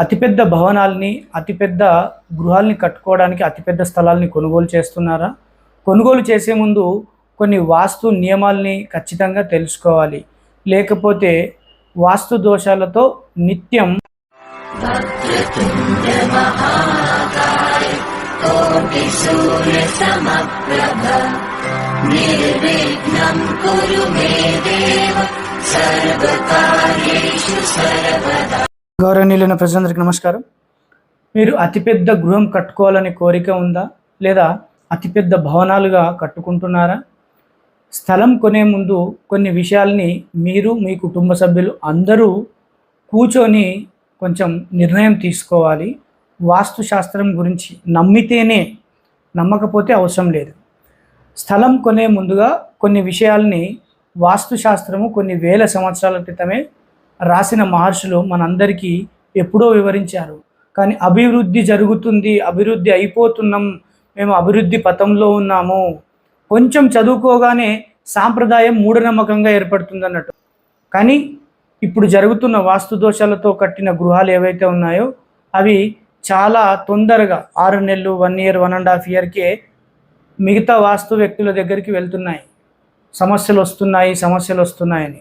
అతిపెద్ద భవనాల్ని, అతిపెద్ద గృహాల్ని కట్టుకోవడానికి అతిపెద్ద స్థలాల్ని కొనుగోలు చేస్తున్నారా? కొనుగోలు చేసే ముందు కొన్ని వాస్తు నియమాల్ని ఖచ్చితంగా తెలుసుకోవాలి. లేకపోతే వాస్తు దోషాలతో నిత్యం గౌరవనీయులైన ప్రజలందరికీ నమస్కారం. మీరు అతిపెద్ద గృహం కట్టుకోవాలని కోరిక ఉందా? లేదా అతిపెద్ద భవనాలుగా కట్టుకుంటున్నారా? స్థలం కొనే ముందు కొన్ని విషయాల్ని మీరు, మీ కుటుంబ సభ్యులు అందరూ కూర్చొని కొంచెం నిర్ణయం తీసుకోవాలి. వాస్తు శాస్త్రం గురించి నమ్మితేనే, నమ్మకపోతే అవసరం లేదు. స్థలం కొనే ముందుగా కొన్ని విషయాల్ని వాస్తు శాస్త్రము కొన్ని వేల సంవత్సరాల క్రితమే రాసిన మహర్షులు మనందరికీ ఎప్పుడో వివరించారు. కానీ అభివృద్ధి జరుగుతుంది, అభివృద్ధి అయిపోతున్నాం, మేము అభివృద్ధి పథంలో ఉన్నాము, కొంచెం చదువుకోగానే సాంప్రదాయం మూఢనమ్మకంగా ఏర్పడుతుంది అన్నట్టు. కానీ ఇప్పుడు జరుగుతున్న వాస్తు దోషాలతో కట్టిన గృహాలు ఏవైతే ఉన్నాయో అవి చాలా తొందరగా 6 నెలలు, 1 year, 1.5 yearకే మిగతా వాస్తు వ్యక్తుల దగ్గరికి వెళ్తున్నాయి. సమస్యలు వస్తున్నాయని.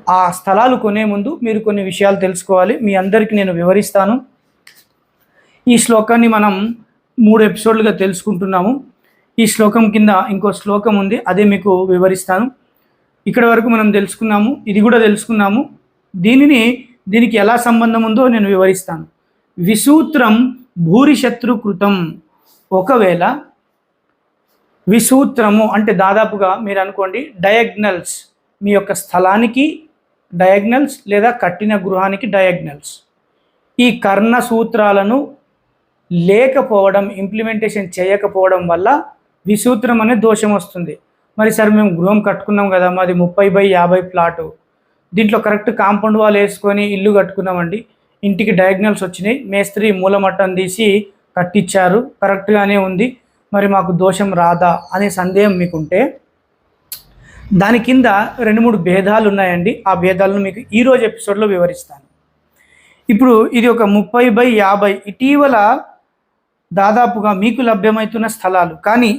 ఆ స్థలాలు కొనే ముందు మీరు కొన్ని విషయాలు తెలుసుకోవాలి. మీ అందరికీ నేను వివరిస్తాను. ఈ శ్లోకాన్ని మనం 3 ఎపిసోడ్లుగా తెలుసుకుంటున్నాము. ఈ శ్లోకం కింద ఇంకో శ్లోకం ఉంది, అదే మీకు వివరిస్తాను. ఇక్కడ వరకు మనం తెలుసుకున్నాము, ఇది కూడా తెలుసుకున్నాము. దీనికి ఎలా సంబంధం ఉందో నేను వివరిస్తాను. విసూత్రం భూరిశత్రు కృతం. ఒకవేళ విసూత్రము అంటే దాదాపుగా మీరు అనుకోండి డయాగ్నల్స్, మీ యొక్క స్థలానికి డయాగ్నల్స్ లేదా కట్టిన గృహానికి డయాగ్నల్స్. ఈ కర్ణ సూత్రాలను లేకపోవడం, ఇంప్లిమెంటేషన్ చేయకపోవడం వల్ల విసూత్రం అనే దోషం వస్తుంది. మరి సార్ మేము గృహం కట్టుకున్నాం కదా, మాది 30/50 ప్లాటు, దీంట్లో కరెక్ట్ కాంపౌండ్ వాల్ వేసుకొని ఇల్లు కట్టుకున్నామండి, ఇంటికి డయాగ్నల్స్ వచ్చినాయి, మేస్త్రి మూలమట్టం తీసి కట్టించారు, కరెక్ట్గానే ఉంది, మరి మాకు దోషం రాదా అనే సందేహం మీకుంటే దాని కింద 2-3 భేదాలు ఉన్నాయండి. ఆ భేదాలను మీకు ఈరోజు ఎపిసోడ్లో వివరిస్తాను. ఇప్పుడు ఇది ఒక 30/50 ఇటీవల దాదాపుగా మీకు లభ్యమవుతున్న స్థలాలు. కానీ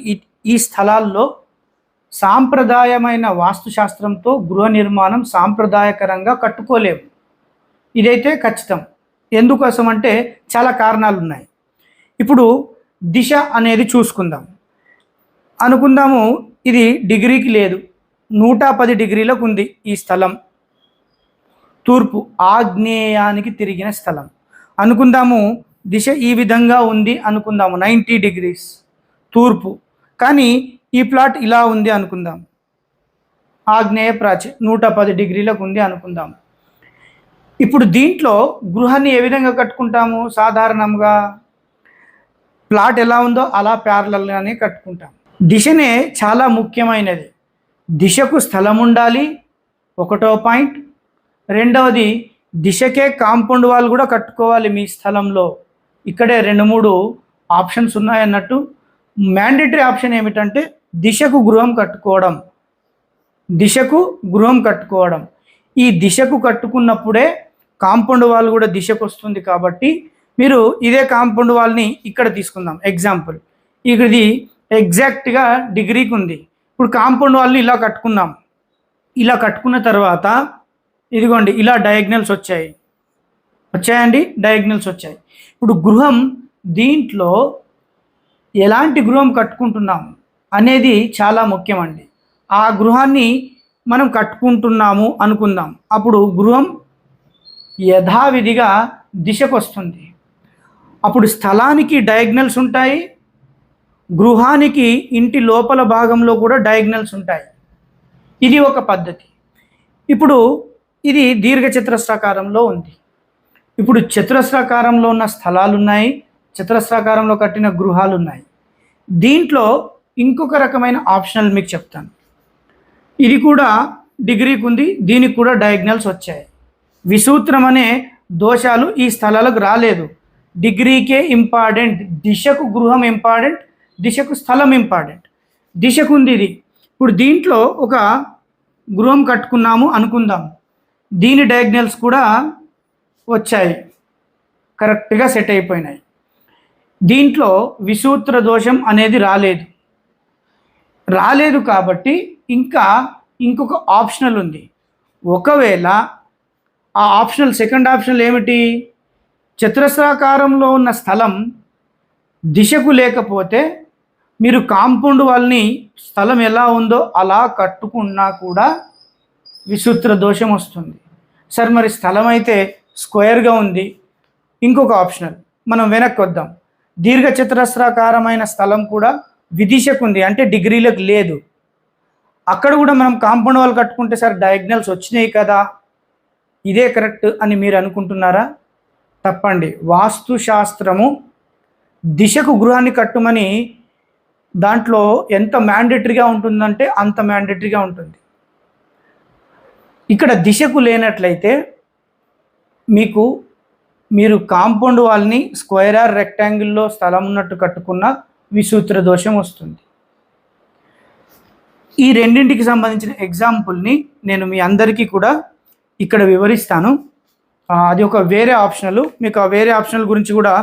ఈ స్థలాల్లో సాంప్రదాయమైన వాస్తుశాస్త్రంతో గృహ నిర్మాణం సాంప్రదాయకరంగా కట్టుకోలేము. ఇదైతే ఖచ్చితం. ఎందుకోసం అంటే చాలా కారణాలు ఉన్నాయి. ఇప్పుడు దిశ అనేది చూసుకుందాం. అనుకుందాము ఇది డిగ్రీకి లేదు, 110 డిగ్రీలకు ఉంది ఈ స్థలం. తూర్పు ఆగ్నేయానికి తిరిగిన స్థలం అనుకుందాము. దిశ ఈ విధంగా ఉంది అనుకుందాము, 90 degrees తూర్పు. కానీ ఈ ప్లాట్ ఇలా ఉంది అనుకుందాం, ఆగ్నేయ ప్రాచి 110 డిగ్రీలకు ఉంది అనుకుందాం. ఇప్పుడు దీంట్లో గృహాన్ని ఏ విధంగా కట్టుకుంటాము? సాధారణంగా ప్లాట్ ఎలా ఉందో అలా ప్యారలల్గానే కట్టుకుంటాం. దిశనే చాలా ముఖ్యమైనది. దిశకు స్థలం ఉండాలి, 1వ పాయింట్. రెండవది, దిశకే కాంపౌండ్ వాల్ కూడా కట్టుకోవాలి మీ స్థలంలో. ఇక్కడే 2-3 ఆప్షన్స్ ఉన్నాయన్నట్టు. మ్యాండేటరీ ఆప్షన్ ఏమిటంటే దిశకు గృహం కట్టుకోవడం. ఈ దిశకు కట్టుకున్నప్పుడే కాంపౌండ్ వాల్ కూడా దిశకు వస్తుంది. కాబట్టి మీరు ఇదే కాంపౌండ్ వాల్ని ఇక్కడ తీసుకుందాం. ఎగ్జాంపుల్, ఇది ఎగ్జాక్ట్గా డిగ్రీకి ఉంది. ఇప్పుడు కాంపౌండ్ వాల్ని ఇలా కట్టుకున్నాం. ఇలా కట్టుకున్న తర్వాత ఇదిగోండి ఇలా డయాగ్నల్స్ వచ్చాయండి, డయాగ్నల్స్ వచ్చాయి. ఇప్పుడు గృహం, దీంట్లో ఎలాంటి గృహం కట్టుకుంటున్నాం అనేది చాలా ముఖ్యమండి. ఆ గృహాన్ని మనం కట్టుకుంటున్నాము అనుకుందాం. అప్పుడు గృహం యథావిధిగా దిశకు వస్తుంది. అప్పుడు స్థలానికి డయాగ్నల్స్ ఉంటాయి, గృహానికి ఇంటి లోపల భాగంలో కూడా డయాగ్నల్స్ ఉంటాయి. ఇది ఒక పద్ధతి. ఇప్పుడు ఇది దీర్ఘచతురస్రాకారంలో ఉంది. ఇప్పుడు చతురస్రాకారంలో ఉన్న స్థలాలు ఉన్నాయి, చతురస్రాకారంలో కట్టిన గృహాలు ఉన్నాయి. దీంట్లో ఇంకొక రకమైన ఆప్షనల్ మీకు చెప్తాను. ఇది కూడా డిగ్రీకి ఉంది, దీనికి కూడా డయాగ్నల్స్ వచ్చాయి. విసూత్రం అనే దోషాలు ఈ స్థలాలకు రాలేదు. డిగ్రీకే ఇంపార్టెంట్, దిశకు గృహం ఇంపార్టెంట్, దిశకు స్థలం ఇంపార్టెంట్. దిశకు ఉంది ఇది. ఇప్పుడు దీంట్లో ఒక గృహం కట్టుకున్నాము అనుకుందాం, దీని డయాగ్నల్స్ కూడా వచ్చాయి. కరెక్ట్గా సెట్ అయిపోయినాయి. దీంట్లో విసూత్ర దోషం అనేది రాలేదు కాబట్టి ఇంకొక ఆప్షనల్ ఉంది. ఒకవేళ ఆ సెకండ్ ఆప్షనల్ ఏమిటి? చతురస్రాకారంలో ఉన్న స్థలం దిశకు లేకపోతే మీరు కాంపౌండ్ వాళ్ళని స్థలం ఎలా ఉందో అలా కట్టుకున్నా కూడా విసూత్ర దోషం వస్తుంది. సార్ మరి స్థలం అయితే స్క్వేర్గా ఉంది. ఇంకొక ఆప్షనల్, మనం వెనక్కి వద్దాం. దీర్ఘ చతురస్రాకారమైన స్థలం కూడా విదిశకు ఉంది, అంటే డిగ్రీలకు లేదు. అక్కడ కూడా మనం కాంపౌండ్ వాళ్ళు కట్టుకుంటే సార్ డయాగ్నల్స్ వచ్చినాయి కదా, ఇదే కరెక్ట్ అని మీరు అనుకుంటున్నారా? తప్పండి. వాస్తుశాస్త్రము దిశకు గృహాన్ని కట్టుమని దాంట్లో ఎంత మ్యాండేటరీగా ఉంటుందంటే అంత మ్యాండేటరీగా ఉంటుంది. ఇక్కడ దిశకు లేనట్లయితే మీరు కాంపౌండ్ వాళ్ళని స్క్వేర్ ఆర్ రెక్టాంగిల్లో స్థలం ఉన్నట్టు కట్టుకున్న విసూత్ర దోషం వస్తుంది. ఈ రెండింటికి సంబంధించిన ఎగ్జాంపుల్ని నేను మీ అందరికీ కూడా ఇక్కడ వివరిస్తాను. అది ఒక వేరే ఆప్షనల్, మీకు ఆ వేరే ఆప్షనల్ గురించి కూడా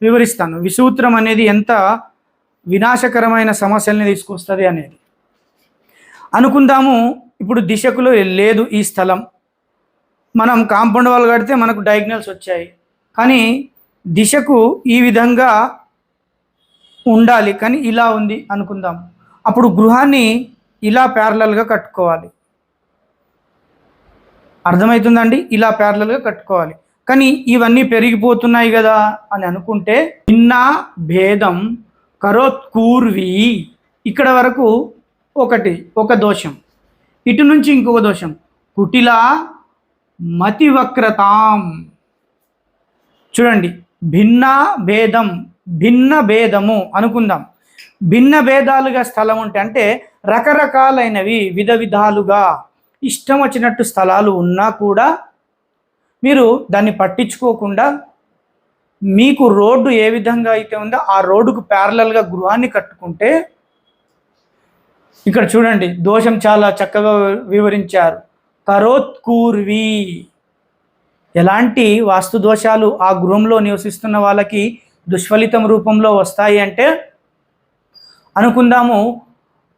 వివరిస్తాను. విసూత్రం అనేది ఎంత వినాశకరమైన సమస్యల్ని తీసుకొస్తుంది అనేది. అనుకుందాము, ఇప్పుడు దిశకులో లేదు ఈ స్థలం, మనం కాంపౌండ్ వాళ్ళు కడితే మనకు డయాగ్నల్స్ వచ్చాయి, కానీ దిశకు ఈ విధంగా ఉండాలి కానీ ఇలా ఉంది అనుకుందాం. అప్పుడు గృహాన్ని ఇలా ప్యారలల్గా కట్టుకోవాలి. అర్థమవుతుందండి? ఇలా ప్యారలల్గా కట్టుకోవాలి. కానీ ఇవన్నీ పెరిగిపోతున్నాయి కదా అని అనుకుంటే భిన్న భేదం కరోత్కూర్వి, ఇక్కడ వరకు ఒక దోషం, ఇటు నుంచి ఇంకొక దోషం, కుటిల మతివక్రతాం. చూడండి, భిన్న భేదము అనుకుందాం. భిన్న భేదాలుగా స్థలం ఉంటే, అంటే రకరకాలైనవి విధాలుగా ఇష్టం వచ్చినట్టు స్థలాలు ఉన్నా కూడా మీరు దాన్ని పట్టించుకోకుండా మీకు రోడ్డు ఏ విధంగా అయితే ఉందో ఆ రోడ్డుకు ప్యారలల్గా గృహాన్ని కట్టుకుంటే, ఇక్కడ చూడండి దోషం చాలా చక్కగా వివరించారు. కరోత్కూర్వి, ఎలాంటి వాస్తు దోషాలు ఆ గృహంలో నివసిస్తున్న వాళ్ళకి దుష్ఫలితం రూపంలో వస్తాయి అంటే, అనుకుందాము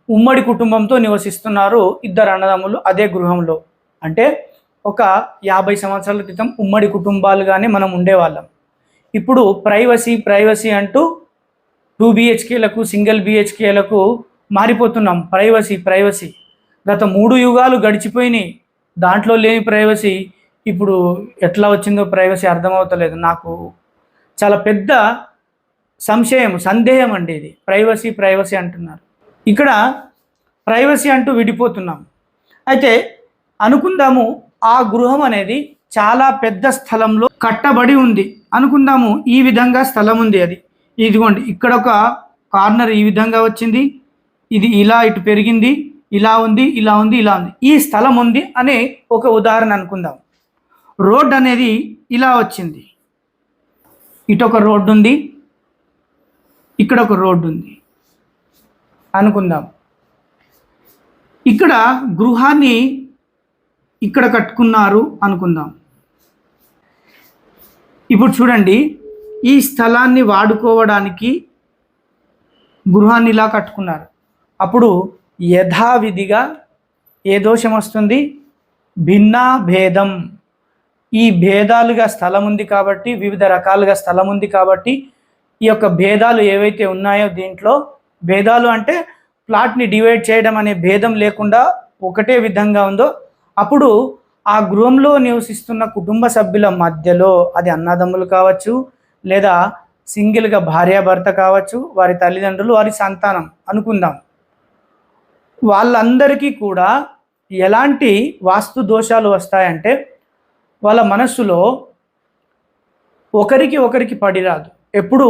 ఉమ్మడి కుటుంబంతో నివసిస్తున్నారు ఇద్దరు అన్నదమ్ములు అదే గృహంలో. అంటే ఒక 50 సంవత్సరాల క్రితం ఉమ్మడి కుటుంబాలుగానే మనం ఉండేవాళ్ళం. ఇప్పుడు ప్రైవసీ అంటూ 2 BHKలకు సింగిల్ BHKలకు మారిపోతున్నాం. ప్రైవసీ గత 3 యుగాలు గడిచిపోయినాయి, దాంట్లో లేని ప్రైవసీ ఇప్పుడు ఎట్లా వచ్చిందో ప్రైవసీ అర్థమవుతలేదు. నాకు చాలా పెద్ద సందేహం అండి ఇది. ప్రైవసీ అంటున్నారు, ఇక్కడ ప్రైవసీ అంటూ విడిపోతున్నాం. అయితే అనుకుందాము ఆ గృహం అనేది చాలా పెద్ద స్థలంలో కట్టబడి ఉంది అనుకుందాము. ఈ విధంగా స్థలం ఉంది, అది ఇదిగోండి ఇక్కడ ఒక కార్నర్ ఈ విధంగా వచ్చింది, ఇది ఇలా ఇటు పెరిగింది, ఇలా ఉంది. ఈ స్థలం ఉంది అనే ఒక ఉదాహరణ అనుకుందాం. రోడ్ అనేది ఇలా వచ్చింది, ఇటు ఒక రోడ్డు ఉంది, ఇక్కడ ఒక రోడ్డు ఉంది అనుకుందాం. ఇక్కడ గృహాన్ని ఇక్కడ కట్టుకున్నారు అనుకుందాం. ఇప్పుడు చూడండి, ఈ స్థలాన్ని వాడుకోవడానికి గృహాన్ని ఇలా కట్టుకున్నారు. అప్పుడు యథావిధిగా ఏ దోషం వస్తుంది? భిన్న భేదం. ఈ భేదాలుగా స్థలం ఉంది కాబట్టి, వివిధ రకాలుగా స్థలం ఉంది కాబట్టి, ఈ యొక్క భేదాలు ఏవైతే ఉన్నాయో దీంట్లో భేదాలు అంటే ప్లాట్ని డివైడ్ చేయడం అనే భేదం లేకుండా ఒకటే విధంగా ఉందో, అప్పుడు ఆ గృహంలో నివసిస్తున్న కుటుంబ సభ్యుల మధ్యలో, అది అన్నదమ్ములు కావచ్చు లేదా సింగిల్గా భార్యాభర్త కావచ్చు, వారి తల్లిదండ్రులు, వారి సంతానం అనుకుందాం, వాళ్ళందరికీ కూడా ఎలాంటి వాస్తు దోషాలు వస్తాయంటే, వాళ్ళ మనస్సులో ఒకరికి పడిరాదు, ఎప్పుడు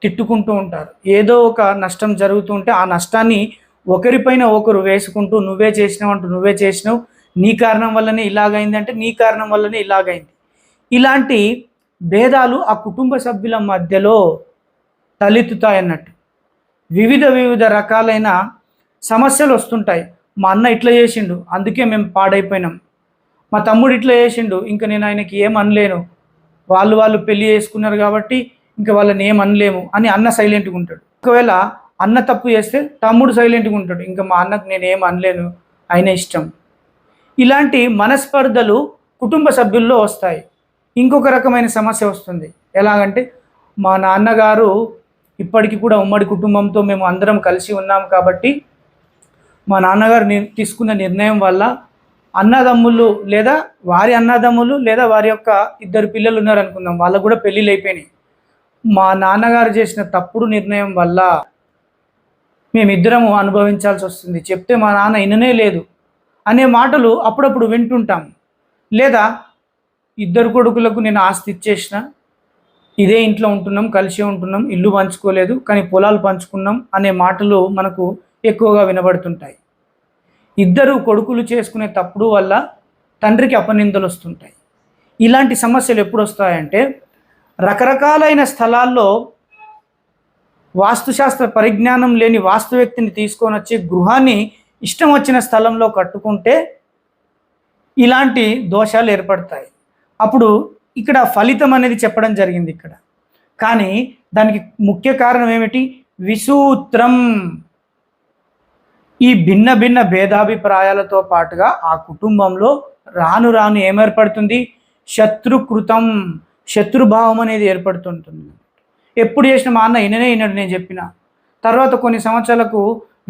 తిట్టుకుంటూ ఉంటారు. ఏదో ఒక నష్టం జరుగుతూ ఉంటే ఆ నష్టాన్ని ఒకరిపైన ఒకరు వేసుకుంటూ, నువ్వే చేసినావు, నీ కారణం వల్లనే ఇలాగైంది అంటే నీ కారణం వల్లనే ఇలాగైంది. ఇలాంటి భేదాలు ఆ కుటుంబ సభ్యుల మధ్యలో తలెత్తుతాయన్నట్టు. వివిధ రకాలైన సమస్యలు వస్తుంటాయి. మా అన్న ఇట్లా చేసిండు అందుకే మేము పాడైపోయినాం, మా తమ్ముడు ఇట్లా చేసిండు ఇంకా నేను ఆయనకి ఏం అనలేను, వాళ్ళు పెళ్లి చేసుకున్నారు కాబట్టి ఇంకా వాళ్ళని ఏం అనలేము అని అన్న సైలెంట్గా ఉంటాడు. ఒకవేళ అన్న తప్పు చేస్తే తమ్ముడు సైలెంట్గా ఉంటాడు, ఇంకా మా అన్నకు నేను ఏం అనలేను, ఆయన ఇష్టం. ఇలాంటి మనస్పర్ధలు కుటుంబ సభ్యుల్లో వస్తాయి. ఇంకొక రకమైన సమస్య వస్తుంది. ఎలాగంటే మా నాన్నగారు ఇప్పటికీ కూడా ఉమ్మడి కుటుంబంతో మేము అందరం కలిసి ఉన్నాం కాబట్టి మా నాన్నగారు తీసుకున్న నిర్ణయం వల్ల అన్నదమ్ములు లేదా వారి అన్నదమ్ములు లేదా వారి యొక్క 2 పిల్లలు ఉన్నారనుకుందాం, వాళ్ళకు కూడా పెళ్ళిళ్ళు అయిపోయినాయి. మా నాన్నగారు చేసిన తప్పుడు నిర్ణయం వల్ల మేమిద్దరము అనుభవించాల్సి వస్తుంది, చెప్తే మా నాన్న విననే లేదు అనే మాటలు అప్పుడప్పుడు వింటుంటాం. లేదా 2 కొడుకులకు నేను ఆస్తి ఇచ్చేసిన, ఇదే ఇంట్లో ఉంటున్నాం, కలిసే ఉంటున్నాం, ఇల్లు పంచుకోలేదు కానీ పొలాలు పంచుకున్నాం అనే మాటలు మనకు ఎక్కువగా వినబడుతుంటాయి. 2 కొడుకులు చేసుకునే తప్పుడు వల్ల తండ్రికి అపనిందలు వస్తుంటాయి. ఇలాంటి సమస్యలు ఎప్పుడు వస్తాయంటే రకరకాలైన స్థలాల్లో వాస్తుశాస్త్ర పరిజ్ఞానం లేని వాస్తు వ్యక్తిని తీసుకొని వచ్చి గృహాన్ని ఇష్టం వచ్చిన స్థలంలో కట్టుకుంటే ఇలాంటి దోషాలు ఏర్పడతాయి. అప్పుడు ఇక్కడ ఫలితం అనేది చెప్పడం జరిగింది ఇక్కడ, కానీ దానికి ముఖ్య కారణం ఏమిటి? విసూత్రం. ఈ భిన్న భిన్న భేదాభిప్రాయాలతో పాటుగా ఆ కుటుంబంలో రాను రాను ఏమేర్పడుతుంది? శత్రుకృతం, శత్రుభావం అనేది ఏర్పడుతుంటుంది. ఎప్పుడు చేసిన మా అన్న వినడు నేను చెప్పిన తర్వాత కొన్ని సంవత్సరాలకు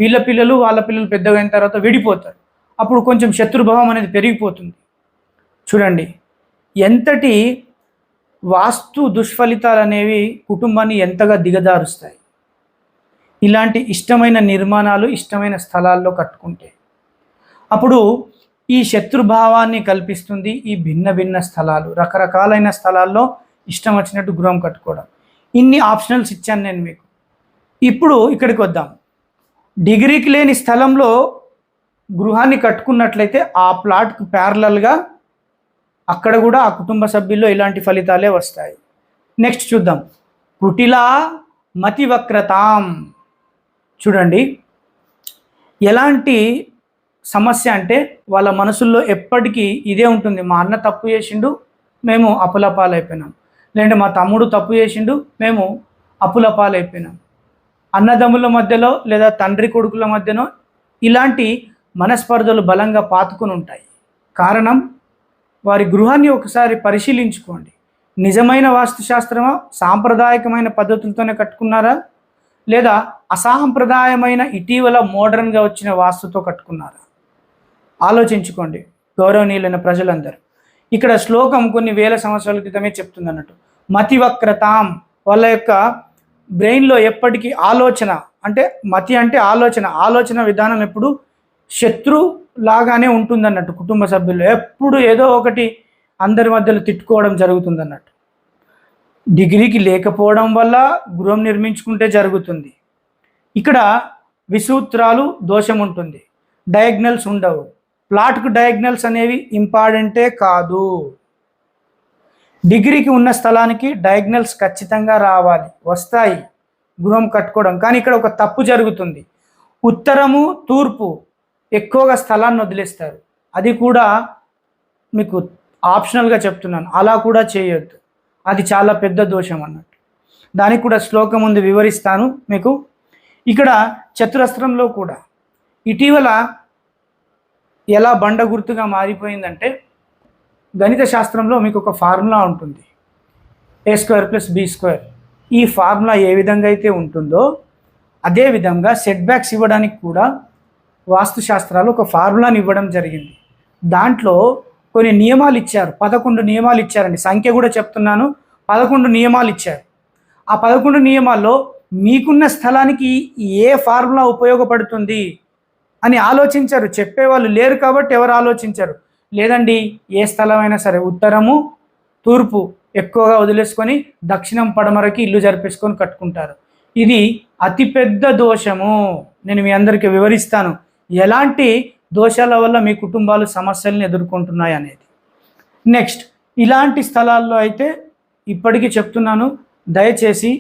వీళ్ళ పిల్లలు వాళ్ళ పిల్లలు పెద్దగా అయిన తర్వాత విడిపోతారు. అప్పుడు కొంచెం శత్రుభావం అనేది పెరిగిపోతుంది. చూడండి ఎంతటి వాస్తు దుష్ఫలితాలు అనేవి కుటుంబాన్ని ఎంతగా దిగజారుస్తాయి. ఇలాంటి ఇష్టమైన నిర్మాణాలు ఇష్టమైన స్థలాల్లో కట్టుకుంటే అప్పుడు ఈ శత్రుభావాన్ని కల్పిస్తుంది. ఈ భిన్న భిన్న స్థలాలు, రకరకాలైన స్థలాల్లో ఇష్టం వచ్చినట్టు గృహం కట్టుకోవడం. ఇన్ని ఆప్షనల్స్ ఇచ్చాను నేను మీకు. ఇప్పుడు ఇక్కడికి వద్దాం. డిగ్రీకి లేని స్థలంలో గృహాన్ని కట్టుకున్నట్లయితే ఆ ప్లాట్కు ప్యారలల్గా అక్కడ కూడా ఆ కుటుంబ సభ్యుల్లో ఇలాంటి ఫలితాలే వస్తాయి. నెక్స్ట్ చూద్దాం. కుటిలా మతివక్రతాం. చూడండి ఎలాంటి సమస్య అంటే వాళ్ళ మనసుల్లో ఎప్పటికీ ఇదే ఉంటుంది, మా అన్న తప్పు చేసిండు మేము అప్పులపాలైపోయినాం, లేదంటే మా తమ్ముడు తప్పు చేసిండు మేము అప్పులపాలైపోయినాం. అన్నదమ్ముల మధ్యలో లేదా తండ్రి కొడుకుల మధ్యలో ఇలాంటి మనస్పర్ధలు బలంగా పాతుకుని ఉంటాయి. కారణం వారి గృహాన్ని ఒకసారి పరిశీలించుకోండి. నిజమైన వాస్తుశాస్త్రమా, సాంప్రదాయకమైన పద్ధతులతోనే కట్టుకున్నారా, లేదా అసాంప్రదాయమైన ఇటీవల మోడర్న్గా వచ్చిన వాస్తుతో కట్టుకున్నారా? ఆలోచించుకోండి గౌరవనీయులైన ప్రజలందరూ. ఇక్కడ శ్లోకం కొన్ని వేల సంవత్సరాల క్రితమే చెప్తుంది అన్నట్టు. మతివక్రతాం. వాళ్ళ యొక్క బ్రెయిన్లో ఎప్పటికీ ఆలోచన అంటే మతి అంటే ఆలోచన విధానం ఎప్పుడు శత్రు లాగానే ఉంటుందన్నట్టు. కుటుంబ సభ్యులు ఎప్పుడు ఏదో ఒకటి అందరి మధ్యలో తిట్టుకోవడం జరుగుతుందన్నట్టు. డిగ్రీకి లేకపోవడం వల్ల గృహం నిర్మించుకుంటే జరుగుతుంది. ఇక్కడ విసూత్రాలు దోషం ఉంటుంది, డయాగ్నల్స్ ఉండవు. ప్లాట్కు డయాగ్నల్స్ అనేవి ఇంపార్టెంటే కాదు. డిగ్రీకి ఉన్న స్థలానికి డయాగ్నల్స్ ఖచ్చితంగా రావాలి, వస్తాయి గృహం కట్టుకోవడం. కానీ ఇక్కడ ఒక తప్పు జరుగుతుంది. ఉత్తరము తూర్పు ఎక్కువగా స్థలాన్ని వదిలేస్తారు. అది కూడా మీకు ఆప్షనల్గా చెప్తున్నాను, అలా కూడా చేయొద్దు. అది చాలా పెద్ద దోషం అన్నట్టు. దానికి కూడా శ్లోకం ముందు వివరిస్తాను మీకు. ఇక్కడ చతురస్రంలో కూడా ఇటీవల ఎలా బండ గుర్తుగా మారిపోయిందంటే గణిత శాస్త్రంలో మీకు ఒక ఫార్ములా ఉంటుంది, a²+b². ఈ ఫార్ములా ఏ విధంగా అయితే ఉంటుందో అదేవిధంగా సెట్ బ్యాక్స్ ఇవ్వడానికి కూడా వాస్తుశాస్త్రాలు ఒక ఫార్ములాని ఇవ్వడం జరిగింది. దాంట్లో కొన్ని నియమాలు ఇచ్చారు, 11 నియమాలు ఇచ్చారండి. సంఖ్య కూడా చెప్తున్నాను, 11 నియమాలు ఇచ్చారు. ఆ 11 నియమాల్లో మీకున్న స్థలానికి ఏ ఫార్ములా ఉపయోగపడుతుంది అని ఆలోచించారు. చెప్పేవాళ్ళు లేరు కాబట్టి ఎవరు ఆలోచించారు? లేదండి, ఏ స్థలమైనా సరే ఉత్తరము తూర్పు ఎక్కువగా వదిలేసుకొని దక్షిణం పడమరకి ఇల్లు జరిపేసుకొని కట్టుకుంటారు. ఇది అతిపెద్ద దోషము. నేను మీ అందరికీ వివరిస్తాను ఎలాంటి దోషాల వల్ల మీ కుటుంబాలు సమస్యలను ఎదుర్కొంటున్నాయి అనేది. నెక్స్ట్, ఇలాంటి స్థలాల్లో అయితే ఇప్పటికీ చెప్తున్నాను, దయచేసి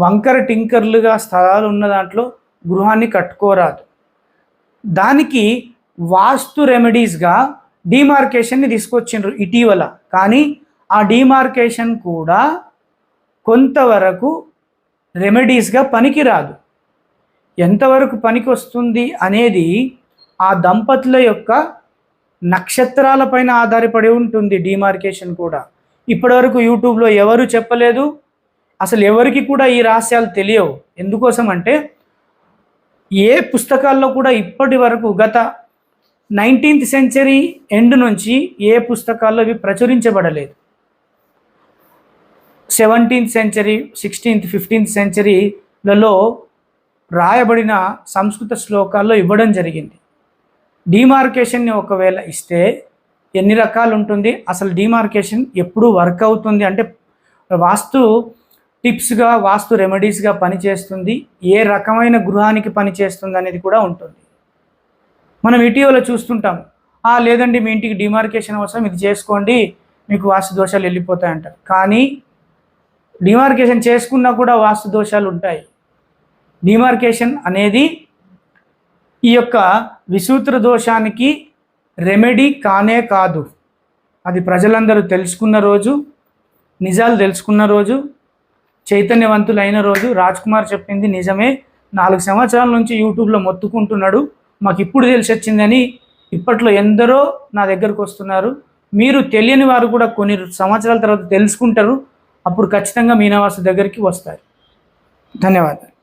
వంకర టింకర్లుగా స్థలాలు ఉన్న దాంట్లో గృహాన్ని కట్టుకోరాదు. దానికి వాస్తు రెమెడీస్గా డిమార్కేషన్ని తీసుకొచ్చిండ్రు ఇటీవల. కానీ ఆ డిమార్కేషన్ కూడా కొంతవరకు రెమెడీస్గా పనికిరాదు. ఎంతవరకు పనికి వస్తుంది అనేది ఆ దంపతుల యొక్క నక్షత్రాలపైన ఆధారపడి ఉంటుంది డిమార్కేషన్ కూడా. ఇప్పటివరకు యూట్యూబ్లో ఎవరు చెప్పలేదు, అసలు ఎవరికి కూడా ఈ రహస్యాలు తెలియవు. ఎందుకోసం అంటే ఏ పుస్తకాల్లో కూడా ఇప్పటి వరకు గత 19th సెంచరీ ఎండ్ నుంచి ఏ పుస్తకాల్లో ఇవి ప్రచురించబడలేదు. 17th సెంచరీ, 16th, 15th సెంచరీలలో రాయబడిన సంస్కృత శ్లోకాల్లో ఇవ్వడం జరిగింది. డిమార్కేషన్ని ఒకవేళ ఇస్తే ఎన్ని రకాలు ఉంటుంది, అసలు డిమార్కేషన్ ఎప్పుడు వర్క్ అవుతుంది అంటే వాస్తు టిప్స్గా, వాస్తు రెమెడీస్గా పనిచేస్తుంది, ఏ రకమైన గృహానికి పనిచేస్తుంది అనేది కూడా ఉంటుంది. మనం ఇటీవల చూస్తుంటాం, లేదండి మీ ఇంటికి డిమార్కేషన్ అవసరం, ఇది చేసుకోండి మీకు వాస్తు దోషాలు వెళ్ళిపోతాయి అంటారు. కానీ డిమార్కేషన్ చేసుకున్నా కూడా వాస్తు దోషాలు ఉంటాయి. డిమార్కేషన్ అనేది ఈ యొక్క విసూత్ర దోషానికి రెమెడీ కానే కాదు. అది ప్రజలందరూ తెలుసుకున్న రోజు, నిజాలు తెలుసుకున్న రోజు, చైతన్యవంతులైన రోజు. రాజ్ కుమార్ చెప్పింది నిజమే, 4 సంవత్సరాల నుంచి యూట్యూబ్లో మొత్తుకుంటున్నాడు, మాకు ఇప్పుడు తెలిసి వచ్చిందని ఇప్పట్లో ఎందరో నా దగ్గరకు వస్తున్నారు. మీరు తెలియని వారు కూడా కొన్ని సంవత్సరాల తర్వాత తెలుసుకుంటారు, అప్పుడు ఖచ్చితంగా మీనవాసు దగ్గరికి వస్తారు. ధన్యవాదాలు.